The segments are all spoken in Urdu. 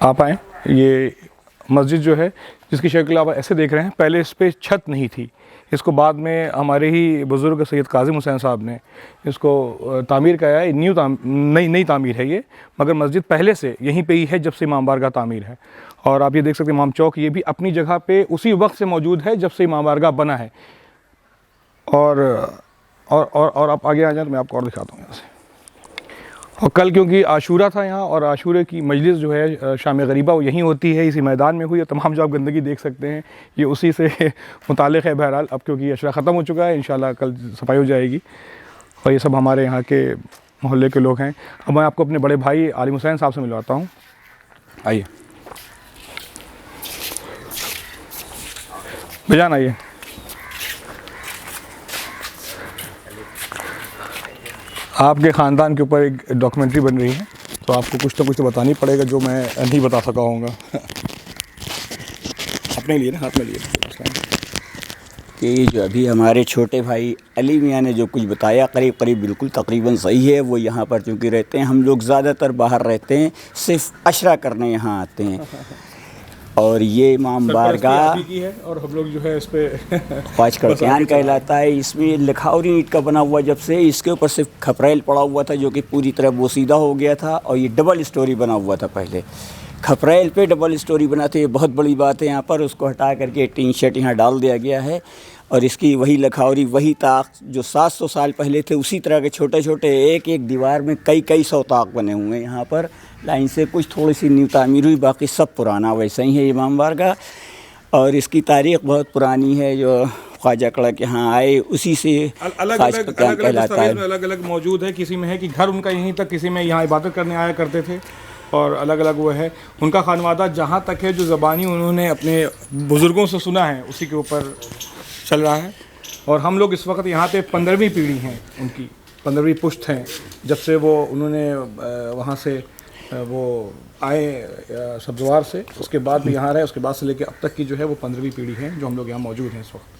آپ آئیں. یہ مسجد جو ہے جس کی شکل آپ ایسے دیکھ رہے ہیں، پہلے اس پہ چھت نہیں تھی. اس کو بعد میں ہمارے ہی بزرگ سید کاظم حسین صاحب نے اس کو تعمیر کرایا ہے. نئی تعمیر ہے یہ، مگر مسجد پہلے سے یہیں پہ ہی ہے جب سے امام بارگاہ تعمیر ہے. اور آپ یہ دیکھ سکتے ہیں امام چوک یہ بھی اپنی جگہ پہ اسی وقت سے موجود ہے جب سے امام بارگاہ بنا ہے. اور آپ آگے آ جائیں تو میں آپ کو اور دکھاتا ہوں یہاں سے. اور کل کیونکہ عاشورہ تھا یہاں، اور عاشورے کی مجلس جو ہے شام غریبہ وہ یہیں ہوتی ہے، اسی میدان میں ہوئی ہے. تمام جو آپ گندگی دیکھ سکتے ہیں یہ اسی سے متعلق ہے. بہرحال اب کیونکہ عشرہ ختم ہو چکا ہے، انشاءاللہ کل صفائی ہو جائے گی. اور یہ سب ہمارے یہاں کے محلے کے لوگ ہیں. اب میں آپ کو اپنے بڑے بھائی عالم حسین صاحب سے ملواتا ہوں. آئیے بھیجان، آئیے. آپ کے خاندان کے اوپر ایک ڈاکیومنٹری بن رہی ہے، تو آپ کو کچھ نہ کچھ تو بتانا ہی پڑے گا جو میں نہیں بتا سکا ہوں گا. اپنے لیے نا ہاتھ میں لیے کہ جو ابھی ہمارے چھوٹے بھائی علی میاں نے جو کچھ بتایا قریب بالکل تقریباً صحیح ہے. وہ یہاں پر چونکہ رہتے ہیں، ہم لوگ زیادہ تر باہر رہتے ہیں، صرف عشرہ کرنے یہاں آتے ہیں. اور یہ امام بارگاہ کی ہے، اور ہم لوگ جو ہے اس پہ خواج کڑکیان کہلاتا ہے. اس میں لکھاوری اینٹ کا بنا ہوا، جب سے اس کے اوپر صرف کھپریل پڑا ہوا تھا جو کہ پوری طرح بوسیدہ ہو گیا تھا. اور یہ ڈبل اسٹوری بنا ہوا تھا، پہلے کھپریل پہ ڈبل اسٹوری بنا تھا. یہ بہت بڑی بات ہے. یہاں پر اس کو ہٹا کر کے ٹین شیٹ یہاں ڈال دیا گیا ہے. اور اس کی وہی لکھاوری، وہی طاق جو 700 سال پہلے تھے، اسی طرح کے چھوٹے چھوٹے ایک دیوار میں کئی 100 طاق بنے ہوئے ہیں. یہاں پر لائن سے کچھ تھوڑی سی نیو تعمیر ہوئی، باقی سب پرانا ویسا ہی ہے امام بارگاہ. اور اس کی تاریخ بہت پرانی ہے. جو خواجہ کڑک یہاں آئے اسی سے خواج کڑکیان کہلاتا ہے. الگ الگ موجود ہے. کسی میں ہے کہ گھر ان کا یہیں تک، کسی میں یہاں عبادت کرنے آیا کرتے تھے، اور الگ الگ وہ ہے. ان کا خانوادہ جہاں تک ہے جو زبانی انہوں نے اپنے بزرگوں سے سنا ہے اسی کے اوپر چل رہا ہے. اور ہم لوگ اس وقت یہاں پہ 15ویں پیڑھی ہیں، ان کی 15ویں پشت ہیں. جب سے وہ انہوں نے وہاں سے وہ آئے سبزوار سے، اس کے بعد بھی یہاں رہے، اس کے بعد سے لے کے اب تک کی جو ہے وہ 15ویں پیڑھی ہے جو ہم لوگ یہاں موجود ہیں اس وقت.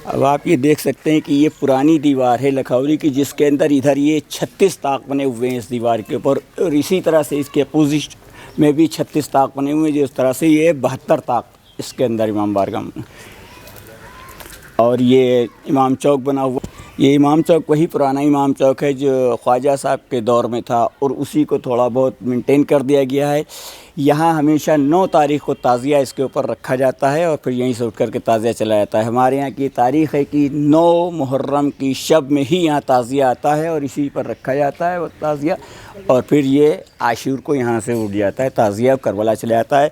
اب آپ یہ دیکھ سکتے ہیں کہ یہ پرانی دیوار ہے لکھاوری کی، جس کے اندر ادھر یہ 36 طاق بنے ہوئے ہیں اس دیوار کے اوپر. اور اسی طرح سے اس کے اپوزٹ میں بھی 36 طاق بنے ہوئے ہیں. جس طرح سے یہ 72 طاق اس کے اندر امام بارگاہ میں. اور یہ امام چوک بنا ہوا، یہ امام چوک وہی پرانا امام چوک ہے جو خواجہ صاحب کے دور میں تھا، اور اسی کو تھوڑا بہت مینٹین کر دیا گیا ہے. یہاں ہمیشہ 9 تاریخ کو تعزیہ اس کے اوپر رکھا جاتا ہے، اور پھر یہیں سے اٹھ کر کے تعزیہ چلا جاتا ہے. ہمارے یہاں کی تاریخ ہے کہ 9 محرم کی شب میں ہی یہاں تعزیہ آتا ہے، اور اسی پر رکھا جاتا ہے وہ تعزیہ. اور پھر یہ عاشور کو یہاں سے اٹھ جاتا ہے تعزیہ، کربلا چلا جاتا ہے.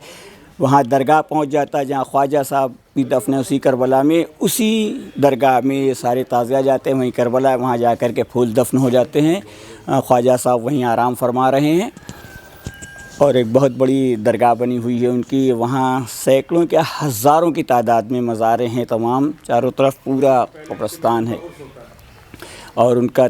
وہاں درگاہ پہنچ جاتا ہے جہاں خواجہ صاحب بھی دفن ہے اسی کربلا میں. اسی درگاہ میں یہ سارے تعزیہ جاتے ہیں. وہیں کربلا ہے، وہاں جا کر کے پھول دفن ہو جاتے ہیں. خواجہ صاحب وہیں آرام فرما رہے ہیں. اور ایک بہت بڑی درگاہ بنی ہوئی ہے ان کی. وہاں سینکڑوں کیا ہزاروں کی تعداد میں مزاریں ہیں. تمام چاروں طرف پورا قبرستان ہے. اور ان کا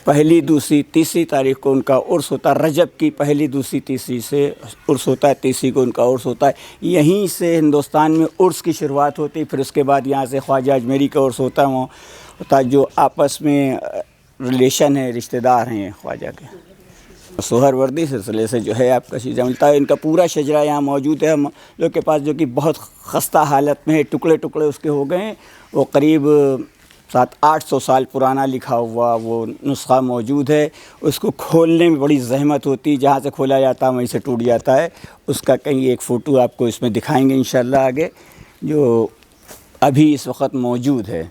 پہلی، دوسری، تیسری تاریخ کو ان کا عرس ہوتا ہے. رجب کی پہلی، دوسری، تیسری سے عرس ہوتا ہے. تیسری کو ان کا عرس ہوتا ہے. یہیں سے ہندوستان میں عرس کی شروعات ہوتی ہے. پھر اس کے بعد یہاں سے خواجہ اجمیری کا عرس ہوتا ہے. وہ ہوتا ہے جو آپس میں ریلیشن ہے، رشتہ دار ہیں خواجہ کے. سہروردی سلسلے سے جو ہے آپ کا شجرہ ملتا ہے. ان کا پورا شجرہ یہاں موجود ہے ہم لوگ کے پاس، جو کہ بہت خستہ حالت میں ہے. ٹکڑے ٹکڑے اس کے ہو گئے ہیں. وہ قریب 700-800 سال پرانا لکھا ہوا وہ نسخہ موجود ہے. اس کو کھولنے میں بڑی زحمت ہوتی ہے. جہاں سے کھولا جاتا ہے وہیں سے ٹوٹ جاتا ہے. اس کا کہیں ایک فوٹو آپ کو اس میں دکھائیں گے انشاءاللہ آگے، جو ابھی اس وقت موجود ہے.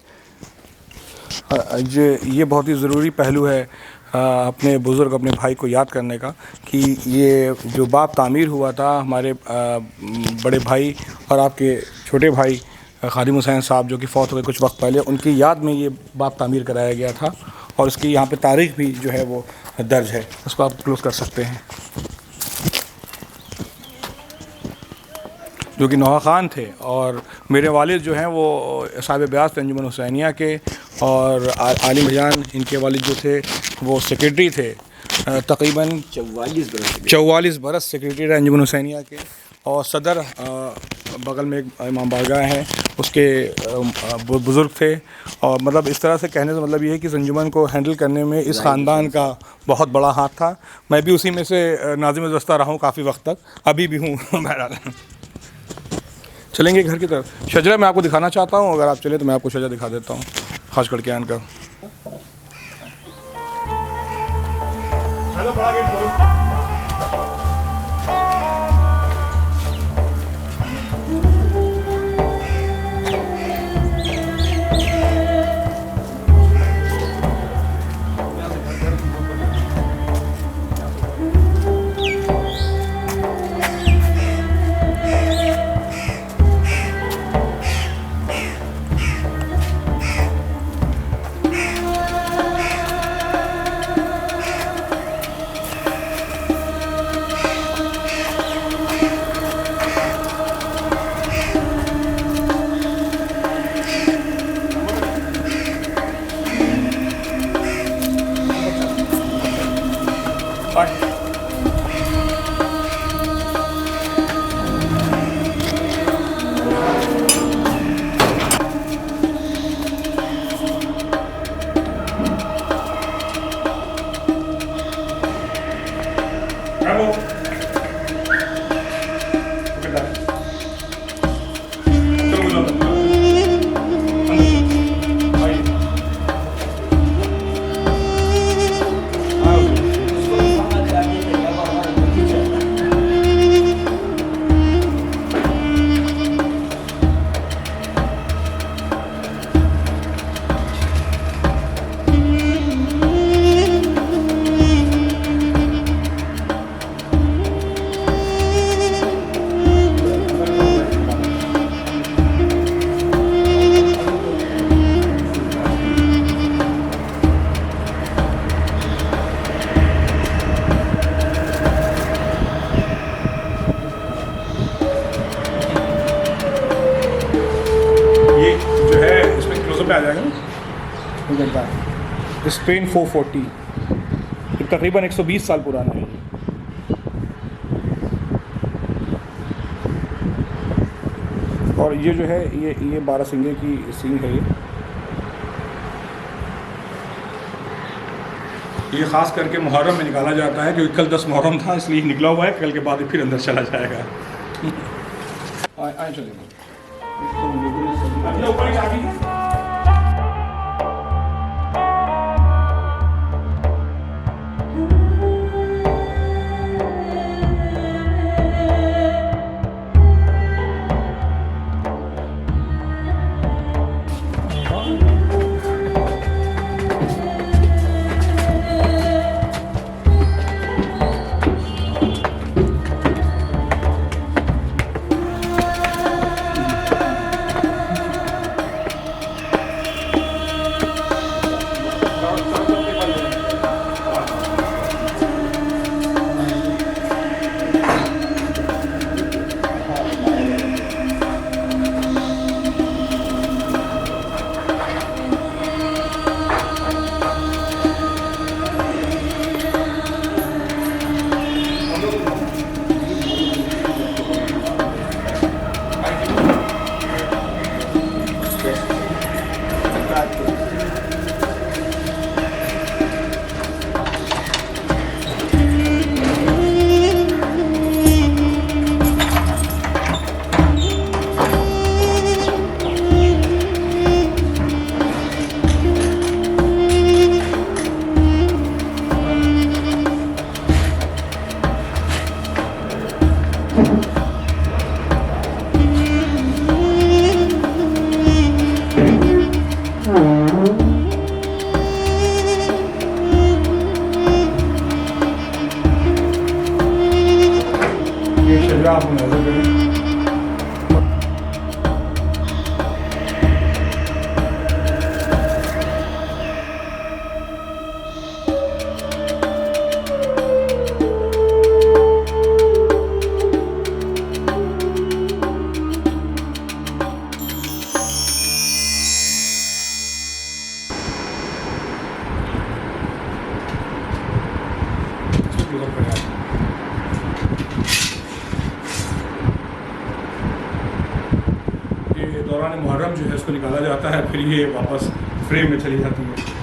یہ بہت ہی ضروری پہلو ہے اپنے بزرگ، اپنے بھائی کو یاد کرنے کا، کہ یہ جو باب تعمیر ہوا تھا ہمارے بڑے بھائی اور آپ کے چھوٹے بھائی خادم حسین صاحب جو کہ فوت ہو گئے کچھ وقت پہلے، ان کی یاد میں یہ باب تعمیر کرایا گیا تھا. اور اس کی یہاں پہ تاریخ بھی جو ہے وہ درج ہے. اس کو آپ کلوز کر سکتے ہیں. جو کہ نوحہ خان تھے، اور میرے والد جو ہیں وہ صاحب بیعت تھے انجمن حسینیہ کے. اور عالم جان ان کے والد جو تھے وہ سیکریٹری تھے، تقریباً 44 برس سیکریٹری رہے انجمن حسینیہ کے. اور صدر بغل میں ایک امام بارگاہ ہیں، اس کے بزرگ تھے، اور مطلب اس طرح سے کہنے سے مطلب یہ ہے کہ اس انجمن کو ہینڈل کرنے میں اس خاندان کا بہت بڑا ہاتھ تھا. میں بھی اسی میں سے ناظم وابستہ رہا ہوں کافی وقت تک، ابھی بھی ہوں. بہرحال چلیں گے گھر کی طرف. شجرہ میں آپ کو دکھانا چاہتا ہوں، اگر آپ چلیں تو میں آپ کو شجرہ دکھا دیتا ہوں خاص کر کے آن کا. اسپین 440 تقریباً 120 سال پرانا ہے. اور یہ جو ہے یہ 12 سنگے کی سینگ ہے. یہ خاص کر کے محرم میں نکالا جاتا ہے، کیونکہ کل 10 محرم تھا اس لیے نکلا ہوا ہے. کل کے بعد پھر اندر چلا جائے گا. چلیں گے کے دوران محرم جو ہے اس کو نکالا جاتا ہے، پھر یہ واپس فریم میں چلی جاتی ہے۔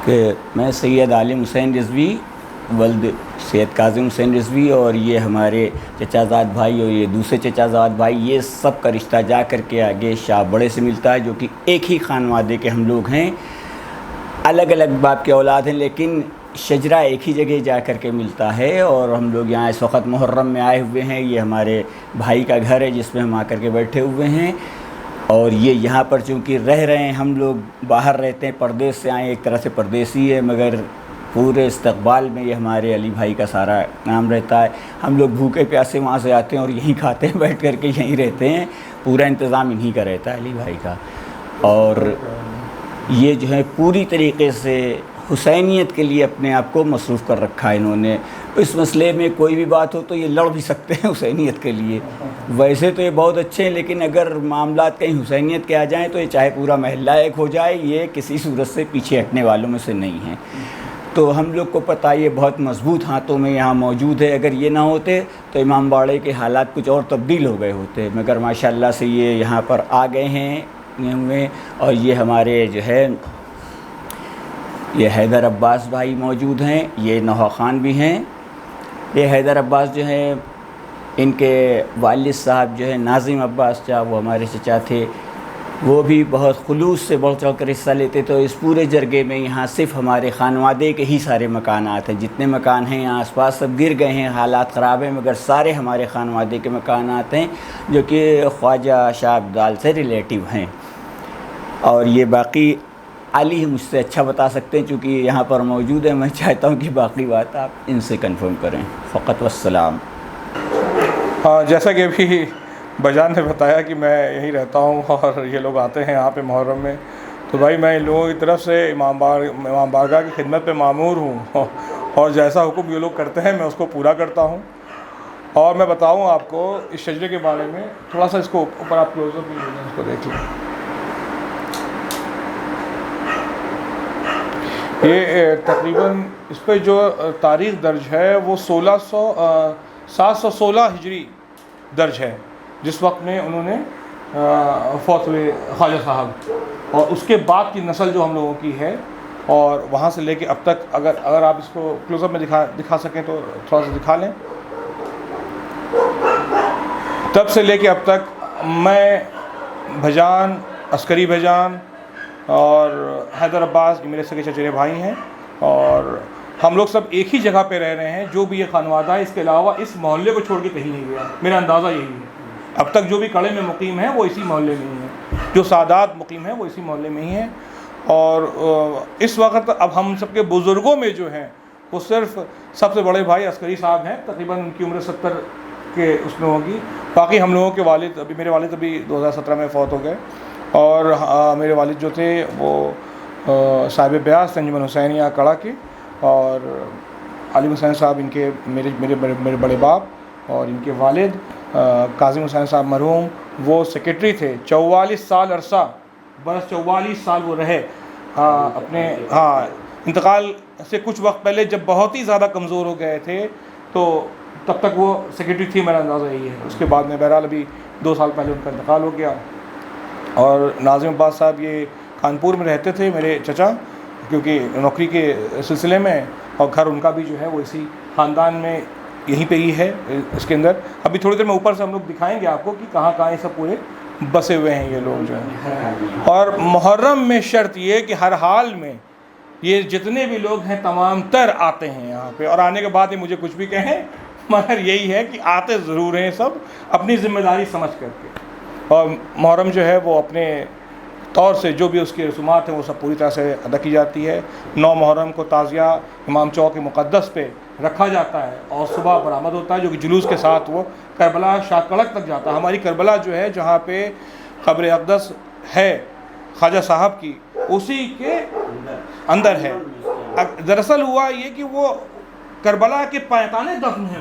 کہ میں سید عالم حسین رضوی ولد سید کاظم حسین رضوی، اور یہ ہمارے چچا زاد بھائی اور یہ دوسرے چچا زاد بھائی، یہ سب کا رشتہ جا کر کے آگے شاہ بڑے سے ملتا ہے، جو کہ ایک ہی خانوادے کے ہم لوگ ہیں، الگ الگ باپ کے اولاد ہیں، لیکن شجرہ ایک ہی جگہ جا کر کے ملتا ہے۔ اور ہم لوگ یہاں اس وقت محرم میں آئے ہوئے ہیں، یہ ہمارے بھائی کا گھر ہے جس میں ہم آ کر کے بیٹھے ہوئے ہیں، اور یہ یہاں پر چونکہ رہ رہے ہیں، ہم لوگ باہر رہتے ہیں، پردیس سے آئے، ایک طرح سے پردیسی ہے، مگر پورے استقبال میں یہ ہمارے علی بھائی کا سارا نام رہتا ہے۔ ہم لوگ بھوکے پیاسے وہاں سے آتے ہیں اور یہیں کھاتے ہیں، بیٹھ کر کے یہیں رہتے ہیں، پورا انتظام انہی کا رہتا ہے علی بھائی کا۔ اور یہ جو ہے پوری طریقے سے حسینیت کے لیے اپنے آپ کو مصروف کر رکھا ہے انہوں نے۔ اس مسئلے میں کوئی بھی بات ہو تو یہ لڑ بھی سکتے ہیں حسینیت کے لیے، ویسے تو یہ بہت اچھے ہیں، لیکن اگر معاملات کہیں حسینیت کے آ جائیں تو یہ چاہے پورا محلہ ایک ہو جائے، یہ کسی صورت سے پیچھے ہٹنے والوں میں سے نہیں ہیں۔ تو ہم لوگ کو پتہ یہ بہت مضبوط ہاتھوں میں یہاں موجود ہے، اگر یہ نہ ہوتے تو امام باڑے کے حالات کچھ اور تبدیل ہو گئے ہوتے، مگر ماشاءاللہ سے یہ یہاں پر آ گئے ہیں میں۔ اور یہ ہمارے جو ہے یہ حیدر عباس بھائی موجود ہیں، یہ نوحہ خان بھی ہیں۔ یہ حیدر عباس جو ہیں، ان کے والد صاحب جو ہے ناظم عباس چا، وہ ہمارے چچا تھے، وہ بھی بہت خلوص سے بڑھ چڑھ کر حصہ لیتے۔ تو اس پورے جرگے میں یہاں صرف ہمارے خانوادے کے ہی سارے مکانات ہیں، جتنے مکان ہیں یہاں آس پاس سب گر گئے ہیں، حالات خراب ہیں، مگر سارے ہمارے خانوادے کے مکانات ہیں جو کہ خواجہ شاہ عبدال سے ریلیٹیو ہیں۔ اور یہ باقی علی مجھ سے اچھا بتا سکتے ہیں چونکہ یہاں پر موجود ہیں، میں چاہتا ہوں کہ باقی بات آپ ان سے کنفرم کریں۔ فقط والسلام۔ ہاں، جیسا کہ ابھی بجان نے بتایا کہ میں یہیں رہتا ہوں اور یہ لوگ آتے ہیں یہاں پہ محرم میں، تو بھائی میں ان لوگوں کی طرف سے امام بارگاہ کی خدمت پہ مامور ہوں، اور جیسا حکم یہ لوگ کرتے ہیں میں اس کو پورا کرتا ہوں۔ اور میں بتاؤں آپ کو اس شجرے کے بارے میں تھوڑا سا، اس کو اوپر آپ کلوز اپ بھی اس کو دیکھ لیں۔ یہ تقریباً اس پہ جو تاریخ درج ہے وہ 716 ہجری درج ہے، جس وقت میں انہوں نے فوت ہوئے خواجہ صاحب، اور اس کے بعد کی نسل جو ہم لوگوں کی ہے، اور وہاں سے لے کے اب تک اگر آپ اس کو کلوز اپ میں دکھا سکیں تو تھوڑا سا دکھا لیں۔ تب سے لے کے اب تک میں، بھجان، عسکری بھجان اور حیدر عباس میرے سگے چچیرے بھائی ہیں، اور ہم لوگ سب ایک ہی جگہ پہ رہ رہے ہیں۔ جو بھی یہ خانوادہ ہے اس کے علاوہ اس محلے کو چھوڑ کے کہیں نہیں گیا، میرا اندازہ یہی ہے۔ اب تک جو بھی کڑے میں مقیم ہیں وہ اسی محلے میں ہی ہیں، جو سادات مقیم ہیں وہ اسی محلے میں ہی ہیں۔ اور اس وقت اب ہم سب کے بزرگوں میں جو ہیں وہ صرف سب سے بڑے بھائی عسکری صاحب ہیں، تقریباً ان کی عمر 70 کے اس میں ہوگی۔ باقی ہم لوگوں کے والد، ابھی میرے والد ابھی 2017 میں فوت ہو گئے، اور میرے والد جو تھے وہ صاحب بیاس انجمن حسینیہ کڑا کے، اور علی حسین صاحب ان کے میرے بڑے باپ، اور ان کے والد کاظم حسین صاحب مرحوم، وہ سیکرٹری تھے 44 سال عرصہ، برس 44 سال وہ رہے اپنے انتقال سے کچھ وقت پہلے، جب بہت ہی زیادہ کمزور ہو گئے تھے تو تب تک وہ سیکرٹری تھی، میرا اندازہ یہی ہے۔ اس کے بعد میں بہرحال ابھی 2 سال پہلے ان کا انتقال ہو گیا۔ اور ناظم عباس صاحب یہ کانپور میں رہتے تھے، میرے چچا، کیونکہ نوکری کے سلسلے میں، اور گھر ان کا بھی جو ہے وہ اسی خاندان میں یہیں پہ ہی ہے اس کے اندر۔ ابھی تھوڑی دیر میں اوپر سے ہم لوگ دکھائیں گے آپ کو کہ کہاں کہاں یہ سب پورے بسے ہوئے ہیں یہ لوگ جو ہیں۔ اور محرم میں شرط یہ کہ ہر حال میں یہ جتنے بھی لوگ ہیں تمام تر آتے ہیں یہاں پہ، اور آنے کے بعد یہ مجھے کچھ بھی کہیں مگر یہی ہے کہ آتے ضرور ہیں سب اپنی ذمہ داری سمجھ کر کے۔ اور محرم جو ہے وہ اپنے طور سے جو بھی اس کی رسومات ہیں وہ سب پوری طرح سے ادا کی جاتی ہے۔ 9 محرم کو تعزیہ امام چوک مقدس پہ رکھا جاتا ہے، اور صبح برآمد ہوتا ہے، جو کہ جلوس کے ساتھ وہ کربلا شاہ کڑک تک جاتا ہے۔ ہماری کربلا جو ہے جہاں پہ قبر اقدس ہے خواجہ صاحب کی، اسی کے اندر ہے۔ دراصل ہوا یہ کہ وہ کربلا کے پایتانے دفن ہیں،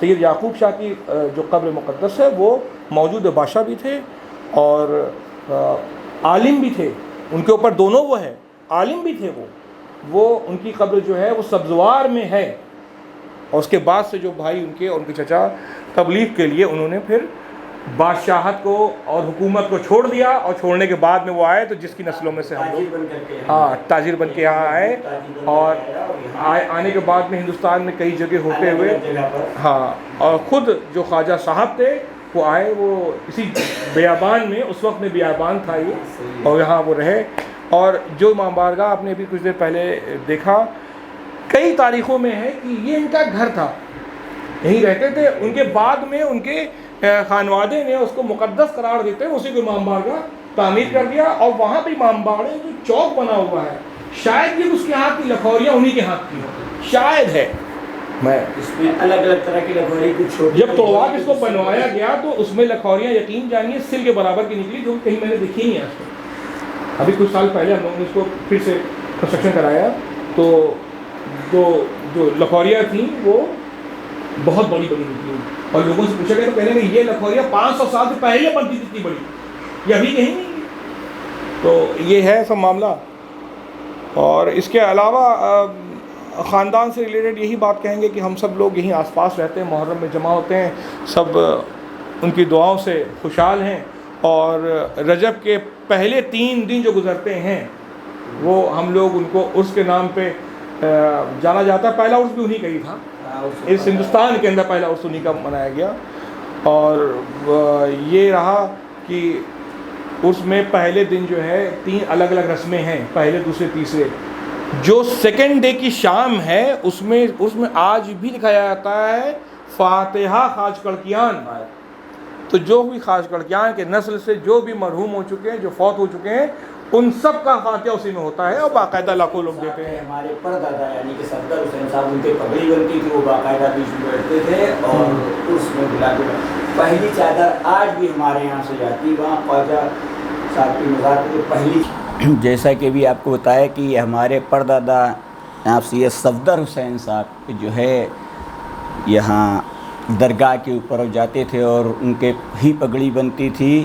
سید یعقوب شاہ کی جو قبر مقدس ہے وہ موجود بادشاہ بھی تھے اور عالم بھی تھے، ان کے اوپر دونوں وہ ہے، عالم بھی تھے وہ ان کی قبر جو ہے وہ سبزوار میں ہے، اور اس کے بعد سے جو بھائی ان کے چچا تبلیغ کے لیے انہوں نے پھر بادشاہت کو اور حکومت کو چھوڑ دیا، اور چھوڑنے کے بعد میں وہ آئے تو جس کی نسلوں میں سے ہم لوگ تاجر بن کے یہاں آئے، اور آنے کے بعد میں ہندوستان میں کئی جگہ ہوتے ہوئے اور خود جو خواجہ صاحب تھے وہ آئے، وہ اسی بیابان میں، اس وقت میں بیابان تھا یہ، اور یہاں وہ رہے۔ اور جو امام بارگاہ آپ نے ابھی کچھ دیر پہلے دیکھا، کئی تاریخوں میں ہے کہ یہ ان کا گھر تھا، یہیں رہتے تھے، ان کے بعد میں ان کے خانوادے نے اس کو مقدس قرار دیتے ہیں، اسی کو امام بارگاہ تعمیر کر دیا، اور وہاں پہ امام باڑے جو چوک بنا ہوا ہے، شاید یہ اس کے ہاتھ کی لکھوریاں انہی کے ہاتھ کی ہوں، شاید ہے، میں اس میں الگ الگ طرح کی لکھوری کچھ جب توڑوا کے اس کو بنوایا گیا تو اس میں لکھوریاں یقین جانیے سل کے برابر کی نکلی، جو کہیں میں نے دیکھی نہیں آج تک۔ ابھی کچھ سال پہلے ہم لوگوں نے اس کو پھر سے کنسٹرکشن کرایا تو جو لکھوریاں تھیں وہ بہت بڑی بڑی نکلی، اور لوگوں سے پوچھا گیا تو کہنے کہ یہ لکھوریاں 500 سال سے پہلے بنتی تھی اتنی بڑی، یہ ابھی کہیں نہیں۔ تو یہ ہے سب معاملہ، اور اس کے علاوہ خاندان سے ریلیٹڈ یہی بات کہیں گے کہ ہم سب لوگ یہیں آس پاس رہتے ہیں، محرم میں جمع ہوتے ہیں، سب ان کی دعاؤں سے خوشحال ہیں، اور رجب کے پہلے 3 دن جو گزرتے ہیں وہ ہم لوگ ان کو عرس کے نام پہ جانا جاتا ہے۔ پہلا عرس بھی انہی کا ہی تھا، اس ہندوستان کے اندر پہلا عرس انہی کا منایا گیا، اور یہ رہا کہ عرس میں پہلے دن جو ہے 3 الگ الگ رسمیں ہیں، پہلے دوسرے تیسرے۔ جو سیکنڈ ڈے کی شام ہے اس میں آج بھی دکھایا جاتا ہے فاتحہ خواج کڑکیان، تو جو بھی خواج کڑکیان کے نسل سے جو بھی مرحوم ہو چکے ہیں، جو فوت ہو چکے ہیں، ان سب کا فاتحہ اسی میں ہوتا ہے، اور باقاعدہ لاکھوں لوگ دیتے ہیں۔ ہمارے پردادا یعنی کہ صفدر حسین صاحب، ان کے پگڑی بنتی تھی، وہ باقاعدہ بیچ میں بیٹھتے تھے اور اس میں بلا کے پہلی چادر آج بھی ہمارے یہاں سے جاتی، وہاں خواجہ صاحب کی مزار پہ پہلی، جیسا کہ بھی آپ کو بتایا کہ ہمارے پردادا آپ سید صفدر حسین صاحب جو ہے یہاں درگاہ کے اوپر جاتے تھے، اور ان کے ہی پگڑی بنتی تھی،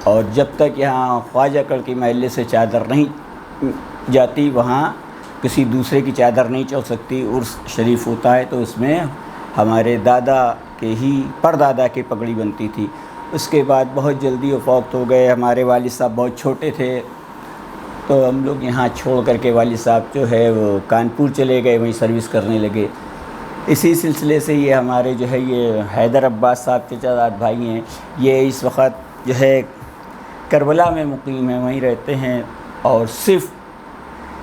اور جب تک یہاں خواجہ کڑکی محلے سے چادر نہیں جاتی وہاں کسی دوسرے کی چادر نہیں چل سکتی۔ عرس شریف ہوتا ہے تو اس میں ہمارے دادا کے ہی پردادا کی پگڑی بنتی تھی۔ اس کے بعد بہت جلدی وہ فوت ہو گئے، ہمارے والد صاحب بہت چھوٹے تھے، تو ہم لوگ یہاں چھوڑ کر کے والد صاحب جو ہے وہ کانپور چلے گئے، وہیں سروس کرنے لگے۔ اسی سلسلے سے یہ ہمارے جو ہے یہ حیدر عباس صاحب چچا زاد بھائی ہیں، یہ اس وقت جو ہے کربلا میں مقیم ہیں، وہیں رہتے ہیں، اور صرف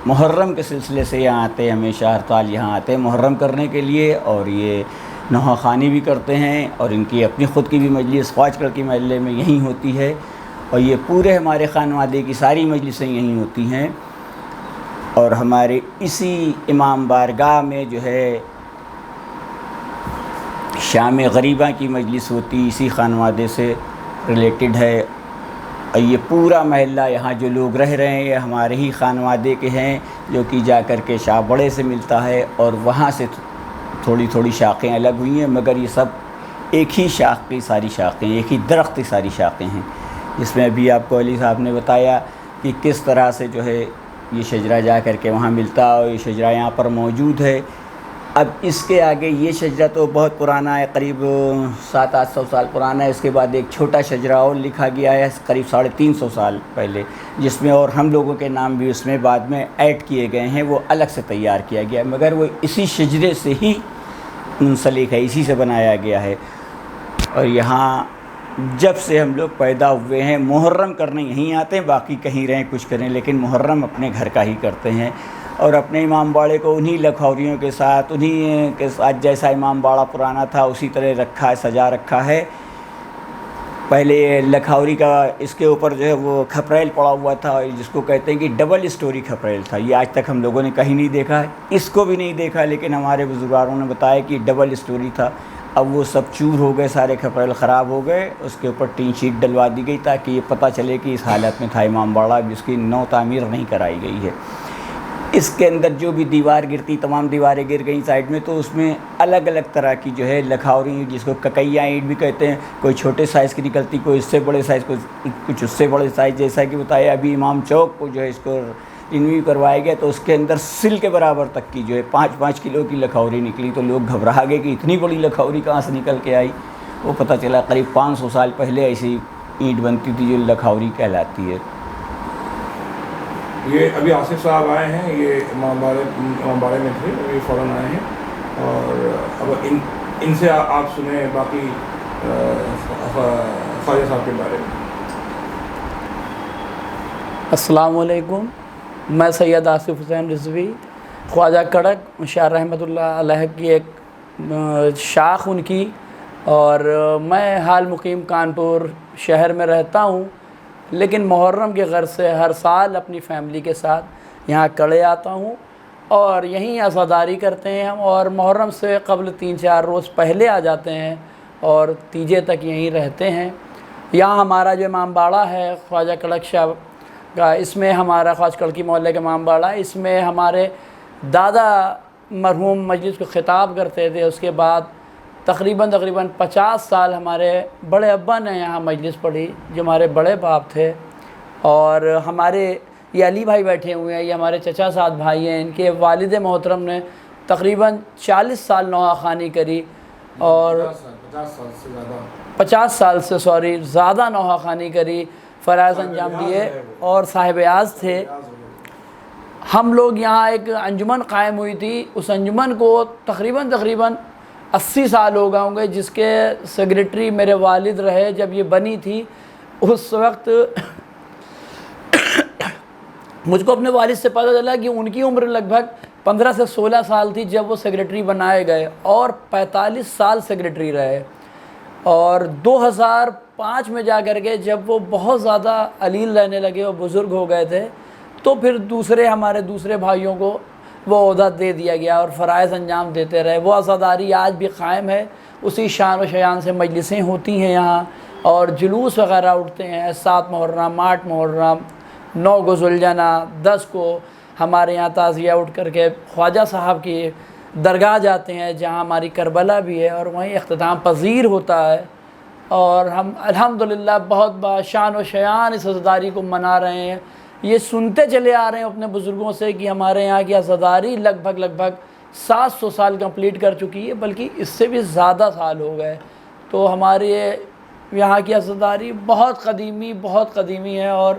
محرم کے سلسلے سے یہاں آتے ہیں، ہمیشہ ہر سال یہاں آتے ہیں محرم کرنے کے لیے، اور یہ نوحہ خوانی بھی کرتے ہیں، اور ان کی اپنی خود کی بھی مجلس خواج کڑکی محلے میں یہیں ہوتی ہے، اور یہ پورے ہمارے خانوادے کی ساری مجلسیں یہیں ہوتی ہیں، اور ہمارے اسی امام بارگاہ میں جو ہے شام غریبہ کی مجلس ہوتی، اسی خانوادے سے ریلیٹڈ ہے، اور یہ پورا محلہ یہاں جو لوگ رہ رہے ہیں یہ ہمارے ہی خانوادے کے ہیں، جو کہ جا کر کے شاہ بڑے سے ملتا ہے، اور وہاں سے تھوڑی تھوڑی شاخیں الگ ہوئی ہیں، مگر یہ سب ایک ہی شاخ کی ساری شاخیں، ایک ہی درخت کی ساری شاخیں ہیں، جس میں ابھی آپ کو علی صاحب نے بتایا کہ کس طرح سے جو ہے یہ شجرہ جا کر کے وہاں ملتا، اور یہ شجرہ یہاا پر موجود ہے۔ اب اس کے آگے یہ شجرہ تو بہت پرانا ہے، قریب 700-800 سال پرانا ہے، اس کے بعد ایک چھوٹا شجرہ اور لکھا گیا ہے قریب 350 سال پہلے، جس میں اور ہم لوگوں کے نام بھی اس میں بعد میں ایڈ کیے گئے ہیں، وہ الگ سے تیار کیا گیا ہے، مگر وہ اسی شجرے سے ہی منسلک ہے، اسی سے بنایا گیا ہے۔ اور یہاں جب سے ہم لوگ پیدا ہوئے ہیں محرم کرنے یہیں آتے ہیں، باقی کہیں رہیں کچھ کریں، لیکن محرم اپنے گھر کا ہی کرتے ہیں، اور اپنے امام باڑے کو انہی لکھوریوں کے ساتھ، انہی کے ساتھ جیسا امام باڑہ پرانا تھا اسی طرح رکھا ہے، سجا رکھا ہے۔ پہلے لکھوری کا اس کے اوپر جو ہے وہ کھپریل پڑا ہوا تھا، جس کو کہتے ہیں کہ ڈبل اسٹوری کھپریل تھا، یہ آج تک ہم لوگوں نے کہیں نہیں دیکھا ہے، اس کو بھی نہیں دیکھا، لیکن ہمارے بزرگاروں نے بتایا کہ ڈبل اسٹوری تھا۔ اب وہ سب چور ہو گئے، سارے کھپریل خراب ہو گئے، اس کے اوپر ٹین شیٹ ڈلوا دی گئی تاکہ یہ پتہ چلے کہ اس حالت میں تھا امام باڑہ، اب اس کی نو تعمیر نہیں کرائی گئی ہے۔ اس کے اندر جو بھی دیوار گرتی، تمام دیواریں گر گئیں سائڈ میں، تو اس میں الگ الگ طرح کی جو ہے لکھاوری، جس کو ککیاں اینٹ بھی کہتے ہیں، کوئی چھوٹے سائز کی نکلتی، کوئی اس سے بڑے سائز، کچھ اس سے بڑے سائز، جیسا کہ بتایا ابھی امام چوک کو جو ہے اس کو رینیو کروایا گیا، تو اس کے اندر سل کے برابر تک کی جو ہے 5-5 کلو کی لکھاوری نکلی، تو لوگ گھبرا گئے کہ اتنی بڑی لکھاوری کہاں سے نکل کے آئی. وہ پتہ چلا قریب 500 سال پہلے ایسی اینٹ بنتی تھی جو لکھاوری کہلاتی ہے. یہ ابھی آصف صاحب آئے ہیں، یہ امام باڑے میں تھے، یہ فوراً آئے ہیں، اور اب ان سے آپ سنیں باقی خواجہ صاحب کے بارے میں. السلام علیکم، میں سید آصف حسین رضوی، خواجہ کڑک شاہ رحمۃ اللہ علیہ کی ایک شاخ ان کی، اور میں حال مقیم کانپور شہر میں رہتا ہوں، لیکن محرم کے غرض سے ہر سال اپنی فیملی کے ساتھ یہاں کڑے آتا ہوں اور یہیں عزاداری کرتے ہیں ہم، اور محرم سے قبل 3-4 روز پہلے آ جاتے ہیں اور تیجے تک یہیں رہتے ہیں. یہاں ہمارا جو امام باڑہ ہے خواجہ کڑک شاہ کا، اس میں ہمارا خواجہ کڑکی محلے کا امام باڑہ، اس میں ہمارے دادا مرحوم مجلس کو خطاب کرتے تھے. اس کے بعد تقریباً 50 سال ہمارے بڑے ابا نے یہاں مجلس پڑھی، جو ہمارے بڑے باپ تھے، اور ہمارے یہ علی بھائی بیٹھے ہوئے ہیں، یہ ہمارے چچا ساتھ بھائی ہیں، ان کے والد محترم نے تقریباً 40 سال نوحہ خوانی کری، اور 50 سال سے زیادہ نوحہ خوانی کری، فرائض انجام دیے، اور صاحب یاز تھے. ہم لوگ یہاں ایک انجمن قائم ہوئی تھی، اس انجمن کو تقریباً 80 سال ہو گئے ہوں گے، جس کے سیکریٹری میرے والد رہے جب یہ بنی تھی. اس وقت مجھ کو اپنے والد سے پتہ چلا کہ ان کی عمر لگ بھگ 15 سے 16 سال تھی جب وہ سیکریٹری بنائے گئے، اور 45 سال سیکریٹری رہے. اور 2005 میں جا کر کے جب وہ بہت زیادہ علیل رہنے لگے، وہ بزرگ ہو گئے تھے، تو پھر ہمارے دوسرے بھائیوں کو وہ عہدہ دے دیا گیا اور فرائض انجام دیتے رہے. وہ عزاداری آج بھی قائم ہے، اسی شان و شیان سے مجلسیں ہوتی ہیں یہاں، اور جلوس وغیرہ اٹھتے ہیں. 7 محرم، 8 محرم، 9 کو ذوالجنہ، 10 کو ہمارے یہاں تعزیہ اٹھ کر کے خواجہ صاحب کی درگاہ جاتے ہیں، جہاں ہماری کربلا بھی ہے، اور وہیں اختتام پذیر ہوتا ہے. اور ہم الحمدللہ بہت باشان و شیان اس عزاداری کو منا رہے ہیں. یہ سنتے چلے آ رہے ہیں اپنے بزرگوں سے کہ ہمارے یہاں کی عزاداری لگ بھگ 700 سال کمپلیٹ کر چکی ہے، بلکہ اس سے بھی زیادہ سال ہو گئے. تو ہمارے یہاں کی عزاداری بہت قدیمی ہے، اور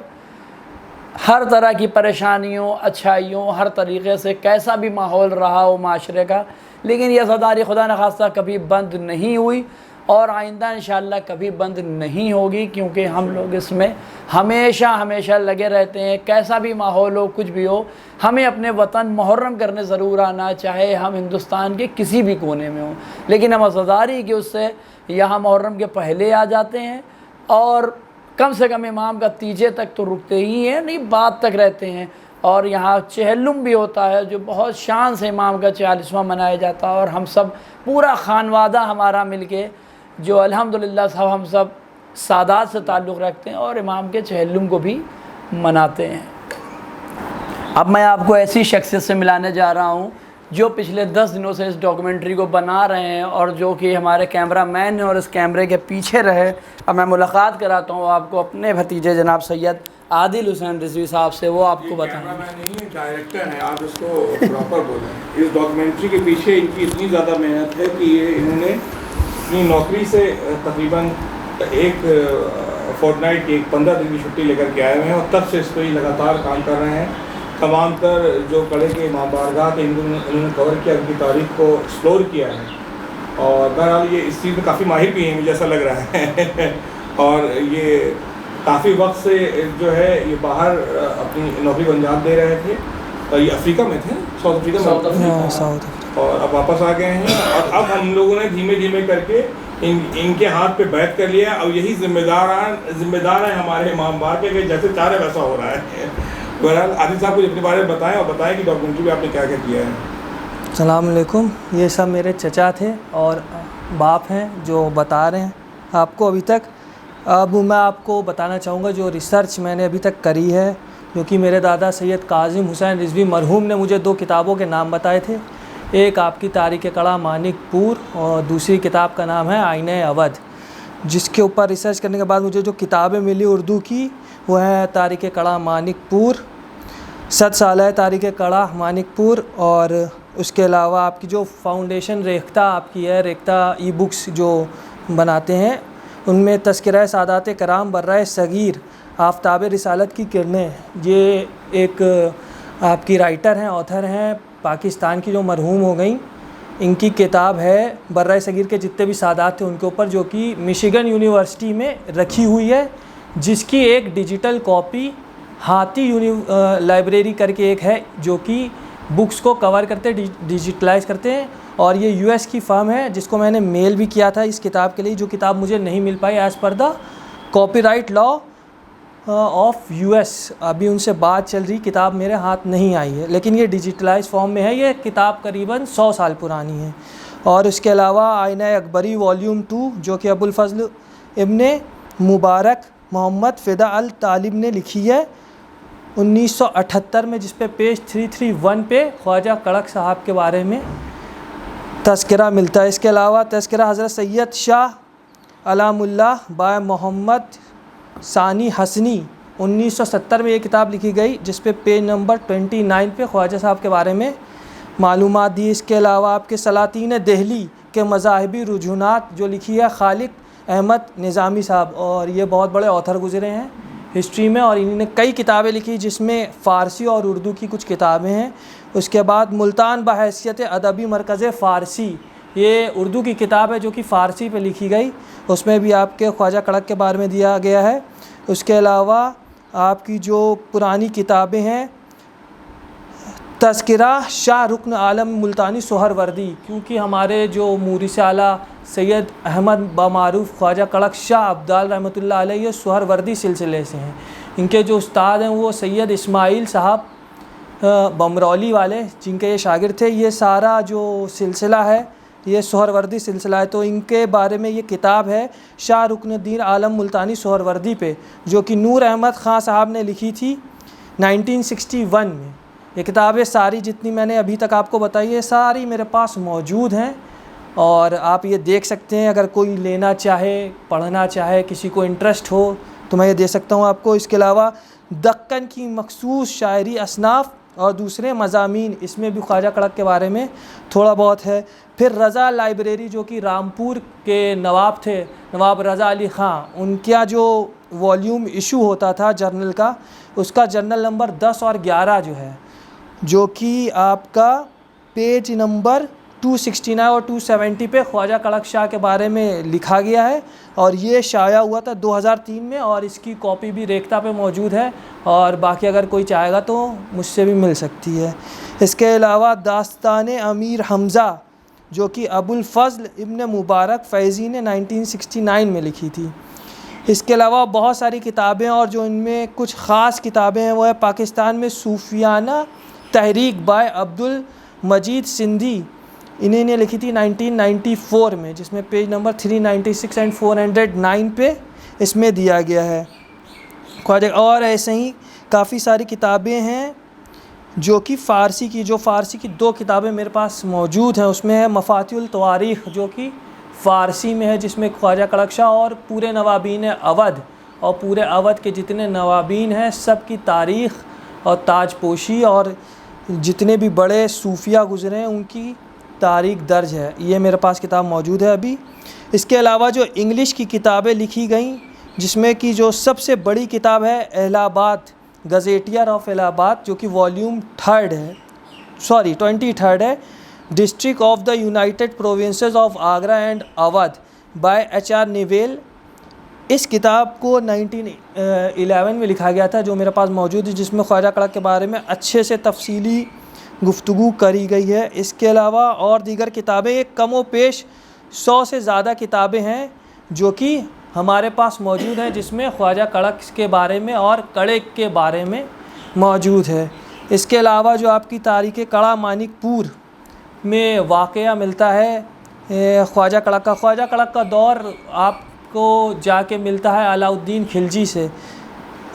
ہر طرح کی پریشانیوں، اچھائیوں، ہر طریقے سے کیسا بھی ماحول رہا ہو معاشرے کا، لیکن یہ عزاداری خدا نخواستہ کبھی بند نہیں ہوئی، اور آئندہ انشاءاللہ کبھی بند نہیں ہوگی، کیونکہ ہم لوگ اس میں ہمیشہ لگے رہتے ہیں. کیسا بھی ماحول ہو، کچھ بھی ہو، ہمیں اپنے وطن محرم کرنے ضرور آنا، چاہے ہم ہندوستان کے کسی بھی کونے میں ہوں، لیکن ہم عزاداری کی اس سے یہاں محرم کے پہلے آ جاتے ہیں، اور کم سے کم امام کا تیجے تک تو رکتے ہی ہیں، نہیں بعد تک رہتے ہیں. اور یہاں چہلم بھی ہوتا ہے، جو بہت شان سے امام کا 40واں منایا جاتا ہے، اور ہم سب پورا خانوادہ ہمارا مل کے جو الحمدللہ ہم سب سادات سے تعلق رکھتے ہیں اور امام کے چہلم کو بھی مناتے ہیں. اب میں آپ کو ایسی شخصیت سے ملانے جا رہا ہوں جو پچھلے 10 دنوں سے اس ڈاکومنٹری کو بنا رہے ہیں، اور جو کہ ہمارے کیمرہ مین ہیں اور اس کیمرے کے پیچھے رہے. اب میں ملاقات کراتا ہوں آپ کو اپنے بھتیجے جناب سید عادل حسین رضوی صاحب سے، وہ آپ کو بتائیں. کیمرہ مین نہیں ہے، ڈائریکٹر ہیں، آپ اس کو پراپر بولیں. اس ڈاکومنٹری کے پیچھے ان کی اتنی زیادہ محنت ہے کہ یہ انہوں نے اپنی نوکری سے تقریباً ایک فورٹ نائٹ کی 15 دن کی چھٹی لے کر کے آئے ہوئے ہیں، اور تب سے اس پہ لگاتار کام کر رہے ہیں. تمام تر جو کڑے کے امام بارگاہ کے انہوں نے کور کیا، ان کی تاریخ کو ایکسپلور کیا ہے، اور بہرحال یہ اس چیز میں کافی ماہر بھی ہیں مجھے ایسا لگ رہا ہے. اور یہ کافی وقت سے جو ہے یہ باہر اپنی نوکری کو انجام دے رہے تھے، اور یہ افریقہ میں تھے، ساؤتھ افریقہ، اور اب واپس آ گئے ہیں. اور اب ہم لوگوں نے دھیمے کر کے ان کے ہاتھ پہ بیعت کر لیا. اب یہی ذمہ دار ہیں ہمارے امام باڑہ کے، کہ جیسے چاہ رہے ویسا ہو رہا ہے. بہرحال عادل صاحب کچھ اپنے بارے میں بتائیں، اور بتائیں کہ ڈاکومنٹری میں آپ نے کیا کیا ہے. السلام علیکم. یہ سب میرے چچا تھے اور باپ ہیں جو بتا رہے ہیں آپ کو ابھی تک. اب میں آپ کو بتانا چاہوں گا جو ریسرچ میں نے ابھی تک کری ہے، جو کہ میرے دادا سید کاظم حسین رضوی مرحوم نے مجھے 2 کتابوں کے نام بتائے تھے. ایک آپ کی تاریخ قلعہ مانک پور اور دوسری کتاب کا نام ہے آئینہ اودھ, جس کے اوپر ریسرچ کرنے کے بعد مجھے جو کتابیں ملی اردو کی وہ ہے تاریخ قلعہ مانک پور, 7 سالہ تاریخ قلعہ مانک پور, اور اس کے علاوہ آپ کی جو فاؤنڈیشن ریختہ آپ کی ہے, ریختہ ای بکس جو بناتے ہیں, ان میں تذکرہ سادات کرام برائے صغیر آفتاب رسالت کی کرنیں, یہ ایک آپ کی رائٹر ہیں, آتھر ہیں پاکستان کی جو مرحوم ہو گئیں, ان کی کتاب ہے برائے صغیر کے جتنے بھی سادات تھے ان کے اوپر, جو کہ مشیگن یونیورسٹی میں رکھی ہوئی ہے, جس کی ایک ڈیجیٹل کاپی ہاتھی لائبریری کر کے ایک ہے جو کہ بکس کو کور کرتے ڈیجیٹلائز کرتے ہیں, اور یہ یو ایس کی فرم ہے جس کو میں نے میل بھی کیا تھا اس کتاب کے لیے, جو کتاب مجھے نہیں مل پائی as per the copyright law of U S. ابھی ان سے بات چل رہی, کتاب میرے ہاتھ نہیں آئی ہے, لیکن یہ ڈیجیٹلائز فارم میں ہے. یہ کتاب قریباً 100 سال پرانی ہے. اور اس کے علاوہ آئینہ اکبری والیوم 2 جو کہ ابو الفضل ابن مبارک محمد فدا الطالب نے لکھی ہے 1978 میں, جس پہ پیج 331 پہ خواجہ کڑک صاحب کے بارے میں تذکرہ ملتا ہے. اس کے علاوہ تذکرہ حضرت سید شاہ علام اللہ با محمد ثانی حسنی 1970 میں یہ کتاب لکھی گئی, جس پہ پیج نمبر 29 پہ خواجہ صاحب کے بارے میں معلومات دی. اس کے علاوہ آپ کے سلاطین دہلی کے مذاہبی رجحانات جو لکھی ہے خالق احمد نظامی صاحب, اور یہ بہت بڑے آتھر گزرے ہیں ہسٹری میں, اور انہوں نے کئی کتابیں لکھی جس میں فارسی اور اردو کی کچھ کتابیں ہیں. اس کے بعد ملتان بحیثیت ادبی مرکز فارسی, یہ اردو کی کتاب ہے جو کہ فارسی پہ لکھی گئی, اس میں بھی آپ کے خواجہ کڑک کے بارے میں دیا گیا ہے. اس کے علاوہ آپ کی جو پرانی کتابیں ہیں تذکرہ شاہ رکن عالم ملتانی سہروردی, کیونکہ ہمارے جو مورث اعلیٰ سید احمد بامعروف خواجہ کڑک شاہ عبدال رحمۃ اللہ علیہ سہروردی سلسلے سے ہیں. ان کے جو استاد ہیں وہ سید اسماعیل صاحب بمرولی والے, جن کے یہ شاگرد تھے. یہ سارا جو سلسلہ ہے یہ سہروردی سلسلہ ہے, تو ان کے بارے میں یہ کتاب ہے شاہ رکن الدین عالم ملتانی سہروردی پہ, جو کہ نور احمد خان صاحب نے لکھی تھی 1961 میں. یہ کتابیں ساری جتنی میں نے ابھی تک آپ کو بتائی ہے ساری میرے پاس موجود ہیں, اور آپ یہ دیکھ سکتے ہیں. اگر کوئی لینا چاہے, پڑھنا چاہے, کسی کو انٹرسٹ ہو تو میں یہ دے سکتا ہوں آپ کو. اس کے علاوہ دکن کی مخصوص شاعری اصناف اور دوسرے مضامین, اس میں بھی خواجہ کڑک کے بارے میں تھوڑا بہت ہے. پھر رضا لائبریری جو کہ رامپور کے نواب تھے, نواب رضا علی خان, ان کا جو والیوم ایشو ہوتا تھا جرنل کا, اس کا جرنل نمبر 10 اور 11 جو ہے, جو کہ آپ کا پیج نمبر 269 اور 270 پہ خواجہ کڑک شاہ کے بارے میں لکھا گیا ہے, اور یہ شائع ہوا تھا 2003 میں, اور اس کی کاپی بھی ریختہ پہ موجود ہے, اور باقی اگر کوئی چاہے گا تو مجھ سے بھی مل سکتی ہے. اس کے علاوہ داستان امیر حمزہ جو کہ ابو الفضل ابن مبارک فیضی نے 1969 میں لکھی تھی. اس کے علاوہ بہت ساری کتابیں, اور جو ان میں کچھ خاص کتابیں ہیں وہ ہے پاکستان میں صوفیانہ تحریک بائے عبد المجید سندھی, انہیں نے لکھی تھی 1994 میں, جس میں پیج نمبر 396 اینڈ 409 پہ اس میں دیا گیا ہے. اور ایسے ہی کافی ساری کتابیں ہیں جو کہ فارسی کی 2 کتابیں میرے پاس موجود ہیں. اس میں ہے مفاتیح التواریخ جو کہ فارسی میں ہے, جس میں خواجہ کڑک شاہ اور پورے نوابین اودھ اور پورے اودھ کے جتنے نوابین ہیں سب کی تاریخ اور تاج پوشی اور جتنے بھی بڑے صوفیہ گزرے ہیں ان کی تاریخ درج ہے. یہ میرے پاس کتاب موجود ہے ابھی. اس کے علاوہ جو انگلش کی کتابیں لکھی گئیں, جس میں کہ جو سب سے بڑی کتاب ہے الہ آباد گزیٹیئر آف الہ آباد, جو کہ والیوم 23 ہے, district of the United Provinces of Agra and Oudh by HR Nevill. اس کتاب کو 1911 میں لکھا گیا تھا, جو میرے پاس موجود ہے, جس میں خواجہ کڑک کے بارے میں اچھے سے تفصیلی گفتگو کری گئی ہے. اس کے علاوہ اور دیگر کتابیں, ایک کم و پیش 100 سے زیادہ کتابیں ہیں جو کہ ہمارے پاس موجود ہیں, جس میں خواجہ کڑک کے بارے میں اور کڑک کے بارے میں موجود ہے. اس کے علاوہ جو آپ کی تاریخ قلعہ مانک پور میں واقعہ ملتا ہے خواجہ کڑک کا دور آپ کو جا کے ملتا ہے علاء الدین خلجی سے.